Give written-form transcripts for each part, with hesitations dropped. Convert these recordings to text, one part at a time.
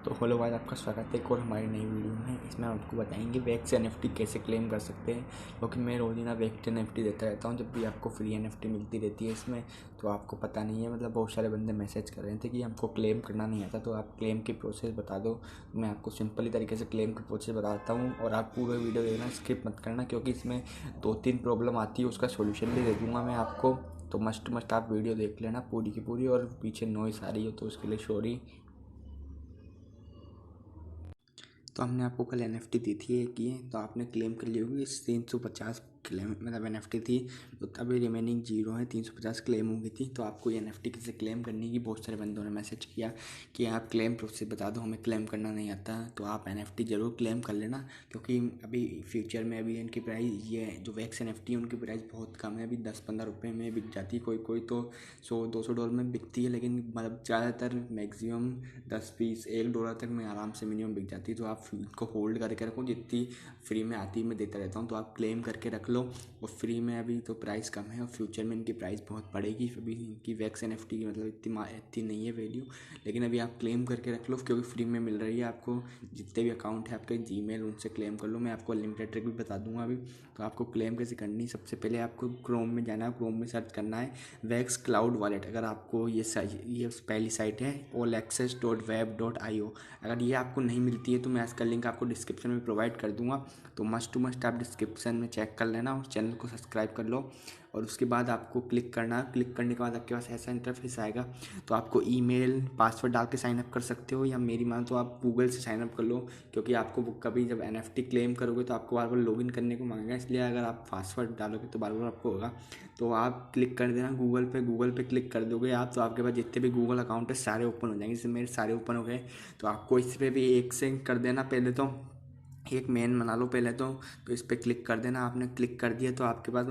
तो hello guys, आपका स्वागत है एक और हमारी नई वीडियो में। इसमें हम आपको बताएंगे वैक्स एनएफटी कैसे क्लेम कर सकते हैं, क्योंकि मैं रोज़ाना वैक्स एनएफटी देता रहता हूँ। जब भी आपको फ्री एनएफटी मिलती रहती है इसमें, तो आपको पता नहीं है। बहुत सारे बंदे मैसेज कर रहे थे कि हमको क्लेम करना नहीं आता, तो आप क्लेम की प्रोसेस बता दो। तो मैं आपको सिंपली तरीके से क्लेम की प्रोसेस बताता हूँ, और आप पूरे वीडियो देखना, स्किप मत करना, क्योंकि इसमें 2-3 प्रॉब्लम आती है, उसका सोल्यूशन भी दे दूँगा मैं आपको। तो मस्ट आप वीडियो देख लेना पूरी की पूरी। और पीछे नॉइस आ रही हो तो उसके लिए सॉरी। तो हमने आपको कल एनएफटी दी थी एक ये, तो आपने क्लेम कर ली होगी। 350 क्लेम एनएफटी थी, तो अभी रिमेनिंग 0 है। 350 क्लेम हो गई थी। तो आपको ये एनएफटी कैसे क्लेम करने की बहुत सारे बंदों ने मैसेज किया कि आप क्लेम प्रोसेस बता दो, हमें क्लेम करना नहीं आता। तो आप एनएफटी ज़रूर क्लेम कर लेना, क्योंकि अभी फ्यूचर में अभी इनकी प्राइस ये जो वैक्स एनएफटी है उनकी प्राइस बहुत कम है। अभी 10-15 रुपये में बिक जाती है, कोई कोई तो $100-200 में बिकती है, लेकिन ज़्यादातर मैक्सिमम 10-20 $1 तक में आराम से मिनिमम बिक जाती है। तो आप इनको होल्ड करके रखो, जितनी फ्री में आती है मैं देता रहता हूँ, तो आप क्लेम करके रख लो। और फ्री में अभी तो प्राइस कम है, और फ्यूचर में इनकी प्राइस बहुत बढ़ेगी। अभी इनकी वैक्स एनएफटी की इतनी नहीं है वैल्यू, लेकिन अभी आप क्लेम करके रख लो, क्योंकि फ्री में मिल रही है आपको। जितने भी अकाउंट है आपके जीमेल, उनसे क्लेम कर लो। मैं आपको लिमिटेड ट्रिक भी बता दूंगा अभी। तो आपको क्लेम कैसे करनी, सबसे पहले आपको क्रोम में जाना है, क्रोम में सर्च करना है वैक्स क्लाउड वॉलेट। अगर आपको ये पहली साइट है allaccess.web.io, अगर ये आपको नहीं मिलती है तो मैं इसका लिंक आपको डिस्क्रिप्शन में प्रोवाइड कर दूंगा। तो मस्ट टू मस्ट आप डिस्क्रिप्शन में चेक कर लेना, और चैनल को सब्सक्राइब कर लो। और उसके बाद आपको क्लिक करना है। क्लिक करने के बाद आपके पास ऐसा इंटरफेस आएगा। तो आपको ईमेल पासवर्ड डाल के साइन अप कर सकते हो, या मेरी मान तो आप गूगल से साइन अप कर लो, क्योंकि आपको कभी जब एनएफटी क्लेम करोगे तो आपको बार बार लॉगिन करने को मांगेगा। इसलिए अगर आप पासवर्ड डालोगे तो बार बार आपको होगा। तो आप क्लिक कर देना गूगल पे क्लिक कर दोगे आप, तो आपके पास जितने भी गूगल अकाउंट है सारे ओपन हो जाएंगे। जैसे मेरे सारे ओपन हो गए, तो आपको इस पर भी एक से कर देना। पहले तो एक मेन बना लो पहले तो इस पर क्लिक कर देना। आपने क्लिक कर दिया तो आपके पास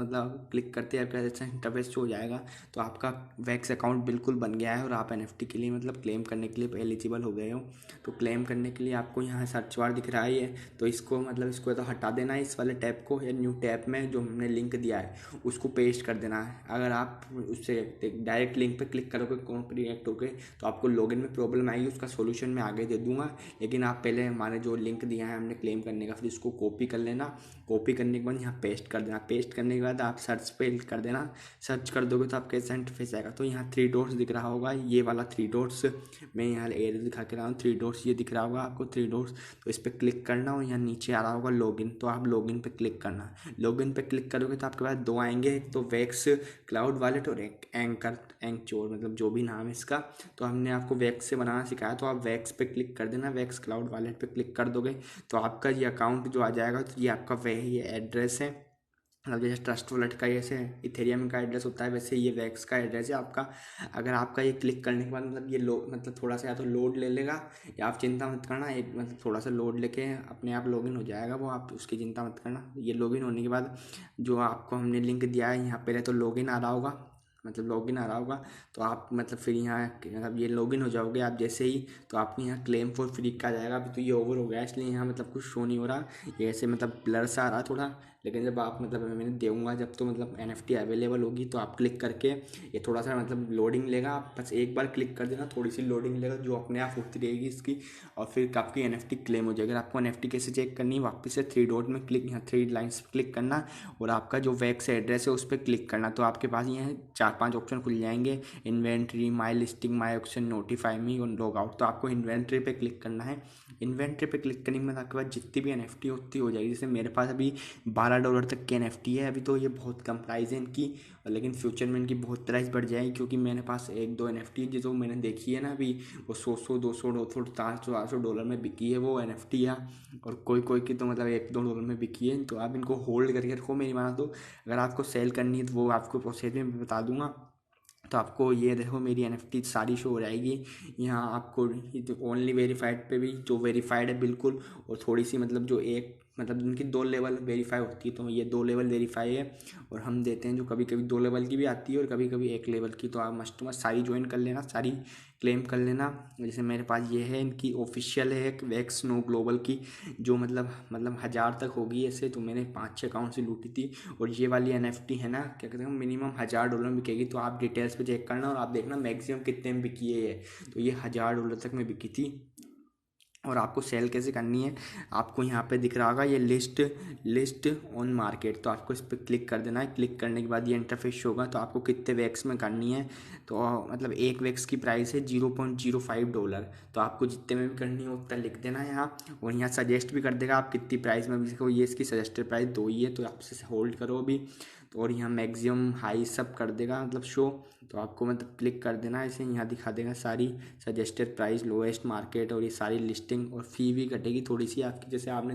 क्लिक करते ही आपके पास अच्छा इंटरफेस शो हो जाएगा। तो आपका वैक्स अकाउंट बिल्कुल बन गया है, और आप एनएफटी के लिए क्लेम करने के लिए एलिजिबल हो गए हो। तो क्लेम करने के लिए आपको यहाँ सर्च बार दिख रहा है ये, तो इसको तो हटा देना है, इस वाले टैब को, या न्यू टैब में जो हमने लिंक दिया है उसको पेस्ट कर देना है। अगर आप उससे डायरेक्ट लिंक पे क्लिक करोगे कॉन्ट्रैक्ट होगे तो आपको लॉगिन में प्रॉब्लम आएगी। उसका सोल्यूशन मैं आगे दे दूंगा, लेकिन आप पहले हमारे जो लिंक दिया है हमने क्लेम करने का, फिर इसको कॉपी कर लेना। कॉपी करने के बाद यहाँ पेस्ट कर देना। पेस्ट करने के बाद आप सर्च पे कर देना। सर्च कर दोगे तो आपके ऐसा इंटरफेस आएगा। तो यहाँ 3 डॉट्स दिख रहा होगा, ये वाला 3 डॉट्स मैं यहाँ एरो दिखा के रहा हूँ। 3 डॉट्स ये दिख रहा होगा आपको, 3 डॉट्स। तो इस पर क्लिक करना, और यहाँ नीचे आ रहा होगा लॉगिन, तो आप लॉगिन पे क्लिक करना। लॉगिन पे क्लिक करोगे तो आपके पास 2 आएंगे, एक तो वैक्स क्लाउड वॉलेट और एक एंकचोर, जो भी नाम है इसका। तो हमने आपको वैक्स से बनाना सिखाया, तो आप वैक्स पे क्लिक कर देना। वैक्स क्लाउड वॉलेट पे क्लिक कर दोगे तो आपका ये अकाउंट जो आ जाएगा, तो ये आपका वही ये एड्रेस है। जैसे ट्रस्ट वॉलेट का जैसे इथेरियम का एड्रेस होता है, वैसे ये वैक्स का एड्रेस है आपका। अगर आपका ये क्लिक करने के बाद ये थोड़ा सा या तो लोड ले लेगा, या आप चिंता मत करना, एक थोड़ा सा लोड लेके अपने आप लॉगिन हो जाएगा वो, आप उसकी चिंता मत करना। ये लॉगिन होने के बाद जो आपको हमने लिंक दिया है, यहाँ पहले तो लॉगिन आ रहा होगा, लॉगिन आ रहा होगा। तो आप फिर यहाँ ये लॉगिन हो जाओगे आप जैसे ही, तो आपको यहाँ क्लेम फॉर फ्री का आ जाएगा। अभी तो ये ओवर हो गया, इसलिए यहाँ कुछ शो नहीं हो रहा, ये ऐसे ब्लर सा आ रहा थोड़ा। लेकिन जब आप मैंने दूंगा, जब तो एनएफटी अवेलेबल होगी, तो आप क्लिक करके ये थोड़ा सा लोडिंग लेगा। आप बस एक बार क्लिक कर देना, थोड़ी सी लोडिंग लेगा जो अपने आप होती रहेगी इसकी, और फिर आपकी एनएफटी क्लेम हो जाएगी। अगर आपको एनएफटी कैसे चेक करनी है, वापस से 3 डॉट में क्लिक, यहाँ 3 लाइन्स पर क्लिक करना, और आपका जो वैक्स एड्रेस है उस पर क्लिक करना। तो आपके पास ये 4-5 ऑप्शन खुल जाएंगे, इन्वेंट्री, माई लिस्टिंग, माई ऑक्शन, नोटिफाई मी और लॉग आउट। तो आपको इन्वेंट्री पे क्लिक करना है। इन्वेंट्री पे क्लिक करने के बाद आपके पास जितनी भी एनएफटी होती हो जाएगी। जैसे मेरे पास अभी $12 तक की एनएफटी है। अभी तो ये बहुत कम प्राइस है इनकी, लेकिन फ्यूचर में इनकी बहुत प्राइस बढ़ जाएगी, क्योंकि मेरे पास 1-2 एनएफटी जो मैंने देखी है ना अभी, वो 100-200 $400 में बिकी है वो एनएफटी, या और कोई कोई की तो $1-2 में बिकी है। तो आप इनको होल्ड करके रखो मेरी माना तो। अगर आपको सेल करनी है तो वो आपको प्रोसेस में बता दूंगा। तो आपको ये देखो मेरी एनएफटी सारी शो हो जाएगी यहाँ आपको। ओनली वेरीफाइड पे भी जो वेरीफाइड है बिल्कुल, और थोड़ी सी जो एक इनकी 2 लेवल वेरीफाई होती है, तो ये 2 लेवल वेरीफाई है। और हम देते हैं जो कभी कभी 2 लेवल की भी आती है, और कभी कभी 1 लेवल की। तो आप मस्ट सारी ज्वाइन कर लेना, सारी क्लेम कर लेना। जैसे मेरे पास ये है, इनकी ऑफिशियल है एक वैक्स नो ग्लोबल की, जो 1000 तक होगी ऐसे। तो मैंने 5-6 अकाउंट से लूटी थी। और ये वाली एनएफटी है ना, क्या कहते हैं, मिनिमम $1000 में बिकेगी। तो आप डिटेल्स पे चेक करना, और आप देखना मैक्सिमम कितने में बिकी है ये। तो ये $1000 तक में बिकी थी। और आपको सेल कैसे करनी है, आपको यहाँ पे दिख रहा होगा ये लिस्ट ऑन मार्केट, तो आपको इस पर क्लिक कर देना है। क्लिक करने के बाद ये इंटरफेस होगा। तो आपको कितने वैक्स में करनी है, तो मतलब एक वैक्स की प्राइस है $0.05। तो आपको जितने में भी करनी है उतना लिख देना है यहाँ। और यहाँ सजेस्ट भी कर देगा आप कितनी प्राइस में भी, देखो ये इसकी सजेस्टेड प्राइस 2 ही है, तो आपसे होल्ड करो अभी। तो और यहाँ मैक्सिमम हाई सब कर देगा मतलब शो। तो आपको मतलब क्लिक कर देना है इसे, यहाँ दिखा देगा सारी सजेस्टेड प्राइस, लोएस्ट मार्केट और ये सारी लिस्टिंग। और फ़ी भी कटेगी थोड़ी सी आपकी, जैसे आपने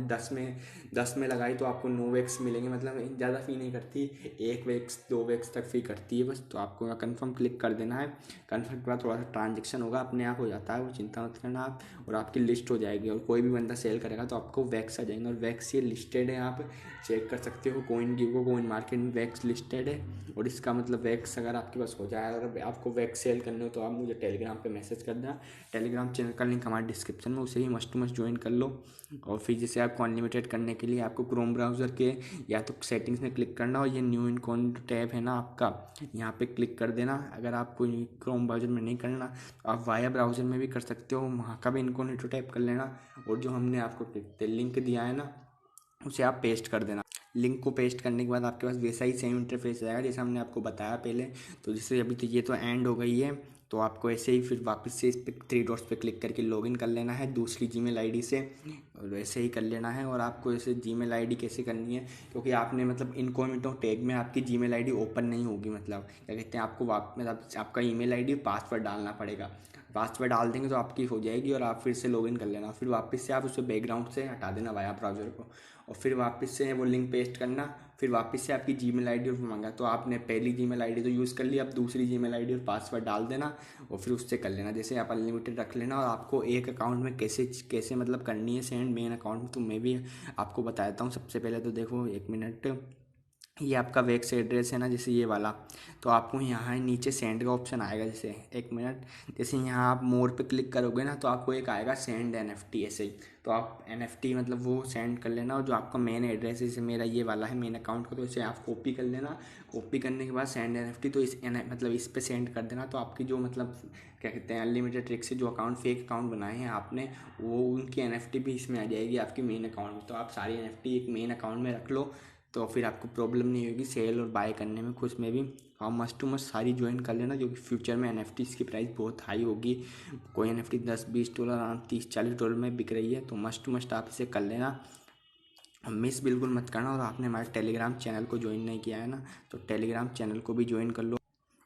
10 में लगाई तो आपको 9 वैक्स मिलेंगे, मतलब ज़्यादा फ़ी नहीं करती, 1 वैक्स 2 वैक्स तक फ़ी करती है बस। तो आपको यहाँ कन्फर्म क्लिक कर देना है। कन्फर्म के बाद थोड़ा सा ट्रांजेक्शन होगा, अपने आप हो जाता है वो, चिंता मत करना आप। और आपकी लिस्ट हो जाएगी, और कोई भी बंदा सेल करेगा तो आपको वैक्स आ जाएंगे। और वैक्स ये लिस्टेड है, आप चेक कर सकते हो, कोइन मार्केट में वैक्स लिस्टेड है। और इसका मतलब वैक्स अगर आपके पास हो जाए, अगर आपको वैक्स सेल करने हो तो आप मुझे टेलीग्राम पे मैसेज कर देना। टेलीग्राम चैनल का लिंक हमारे डिस्क्रिप्शन में, उसे ही मस्ट टू मस्ट ज्वाइन कर लो। और फिर जैसे आपको अनलिमिटेड करने के लिए आपको क्रोम ब्राउज़र के या तो सेटिंग्स में क्लिक करना, और ये न्यू इनकॉन टैब है ना आपका, यहाँ पे क्लिक कर देना। अगर आपको क्रोम ब्राउज़र में नहीं करना तो आप वाया ब्राउज़र में भी कर सकते हो, वहाँ का भी इनकॉग्निटो टैप कर लेना। और जो हमने आपको लिंक दिया है ना, उसे आप पेस्ट कर देना। लिंक को पेस्ट करने के बाद आपके पास वैसा ही सेम इंटरफेस आएगा जैसे हमने आपको बताया पहले। तो जैसे अभी तो ये तो एंड हो गई है, तो आपको ऐसे ही फिर वापस से इस पर 3 डॉट्स पे क्लिक करके लॉगिन कर लेना है दूसरी जीमेल आईडी से, और वैसे ही कर लेना है। और आपको ऐसे जीमेल आईडी कैसे करनी है, क्योंकि आपने मतलब इनकॉग्निटो टैग में आपकी जीमेल आईडी ओपन नहीं होगी, मतलब क्या कहते हैं, आपको मतलब आपका ईमेल आईडी पासवर्ड डालना पड़ेगा। पासवर्ड डाल देंगे तो आपकी हो जाएगी, और आप फिर से लॉगिन कर लेना। फिर वापस से आप उसे बैकग्राउंड से हटा देना वाया ब्राउज़र को, और फिर वापस से वो लिंक पेस्ट करना। फिर वापस से आपकी जीमेल आईडी और मांगा, तो आपने पहली जीमेल आईडी तो यूज़ कर ली, अब दूसरी जीमेल आईडी और पासवर्ड डाल देना, और फिर उससे कर लेना। जैसे आप अनलिमिटेड रख लेना। और आपको एक अकाउंट में कैसे कैसे मतलब करनी है सेंड, मेन अकाउंट में, तो मैं भी आपको बता देता हूँ। सबसे पहले तो देखो 1 मिनट, ये आपका वेक्स एड्रेस है ना, जैसे ये वाला, तो आपको यहाँ नीचे सेंड का ऑप्शन आएगा। जैसे 1 मिनट, जैसे यहाँ आप मोर पे क्लिक करोगे ना, तो आपको एक आएगा सेंड NFT ऐसे ही। तो आप NFT मतलब वो सेंड कर लेना। और जो आपका मेन एड्रेस है, जैसे मेरा ये वाला है मेन अकाउंट का, तो इसे आप कॉपी कर लेना। कॉपी करने के बाद सेंड NFT, तो मतलब इस पर सेंड कर देना। तो आपकी जो मतलब क्या कहते हैं अनलिमिटेड ट्रिक से जो अकाउंट फेक अकाउंट बनाए हैं आपने, वो उनकी NFT भी इसमें आ जाएगी आपके मेन अकाउंट में। तो आप सारी NFT एक मेन अकाउंट में रख लो, तो फिर आपको प्रॉब्लम नहीं होगी सेल और बाय करने में कुछ में भी। आप मस्ट टू मस्ट सारी ज्वाइन कर लेना, जो कि फ्यूचर में NFTs की प्राइस बहुत हाई होगी। कोई NFT $10-20 $30-40 में बिक रही है, तो मस्ट टू मस्ट आप इसे कर लेना, मिस बिल्कुल मत करना। और आपने हमारे टेलीग्राम चैनल को ज्वाइन नहीं किया है ना, तो टेलीग्राम चैनल को भी ज्वाइन कर लो।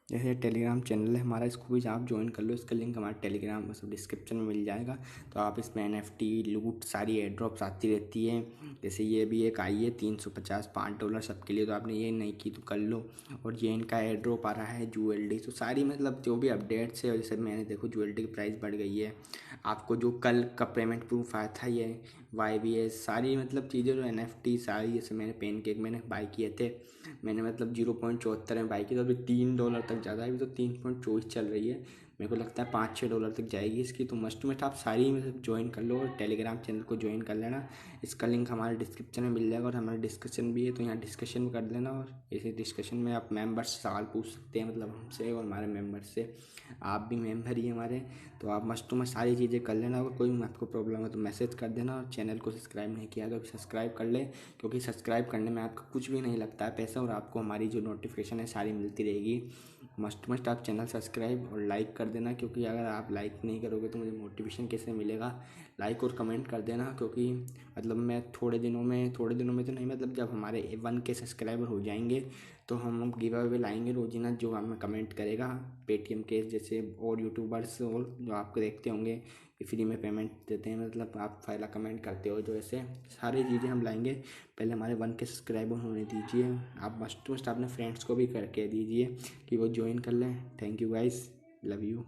जैसे टेलीग्राम चैनल है हमारा, इसको भी आप ज्वाइन कर लो। इसका लिंक हमारे टेलीग्राम मतलब डिस्क्रिप्शन में मिल जाएगा। तो आप इसमें NFT लूट सारी एयर ड्रॉप्स आती रहती है, जैसे ये भी एक आई है 350 $5 सबके लिए, तो आपने ये नहीं की तो कर लो। और ये इनका एयर ड्रॉप आ रहा है ज्वेलरी, तो सारी मतलब जो भी अपडेट्स है, जैसे मैंने देखो ज्वेलरी की प्राइस बढ़ गई है। आपको जो कल का पेमेंट प्रूफ आया था, ये YBS सारी मतलब चीज़ें जो NFT सारी, जैसे मैंने पेनकेक मैंने बाई किए थे, मैंने मतलब 0.74 में बाई की, तो अभी $3 तक ज़्यादा है, अभी तो 3.24 चल रही है। मेरे को लगता है $5-6 तक जाएगी इसकी। तो मस्ट टू मस्ट आप सारी मतलब ज्वाइन कर लो, और टेलीग्राम चैनल को ज्वाइन कर लेना। इसका लिंक हमारे डिस्क्रिप्शन में मिल जाएगा, और हमारा डिस्कशन भी है, तो यहाँ डिस्कशन कर लेना। और इसी डिस्कशन में आप मेंबर्स सवाल पूछ सकते हैं, मतलब हमसे और हमारे मेंबर से। आप भी मेंबर ही हमारे, तो आप मस्ट टू मस्ट सारी चीज़ें कर लेना। अगर कोई आपको प्रॉब्लम है तो मैसेज कर देना। और चैनल को सब्सक्राइब नहीं किया तो सब्सक्राइब कर ले, क्योंकि सब्सक्राइब करने में आपका कुछ भी नहीं लगता है पैसा, और आपको हमारी जो नोटिफिकेशन है सारी मिलती रहेगी। मस्ट आप चैनल सब्सक्राइब और लाइक कर देना, क्योंकि अगर आप लाइक नहीं करोगे तो मुझे मोटिवेशन कैसे मिलेगा। लाइक और कमेंट कर देना, क्योंकि मतलब मैं थोड़े दिनों में तो नहीं, मतलब जब हमारे 1K सब्सक्राइबर हो जाएंगे तो हम गिव अवे लाएंगे रोजीना, जो हमें कमेंट करेगा पेटीएम के जैसे और यूट्यूबर्स और जो आपको देखते होंगे कि फ्री में पेमेंट देते हैं, मतलब आप पहला कमेंट करते हो, जो ऐसे सारी चीज़ें हम लाएंगे। पहले हमारे 1K सब्सक्राइबर होने दीजिए। आप मस्ट अपने फ्रेंड्स को भी करके दीजिए कि वो ज्वाइन कर लें। Thank you guys, love you.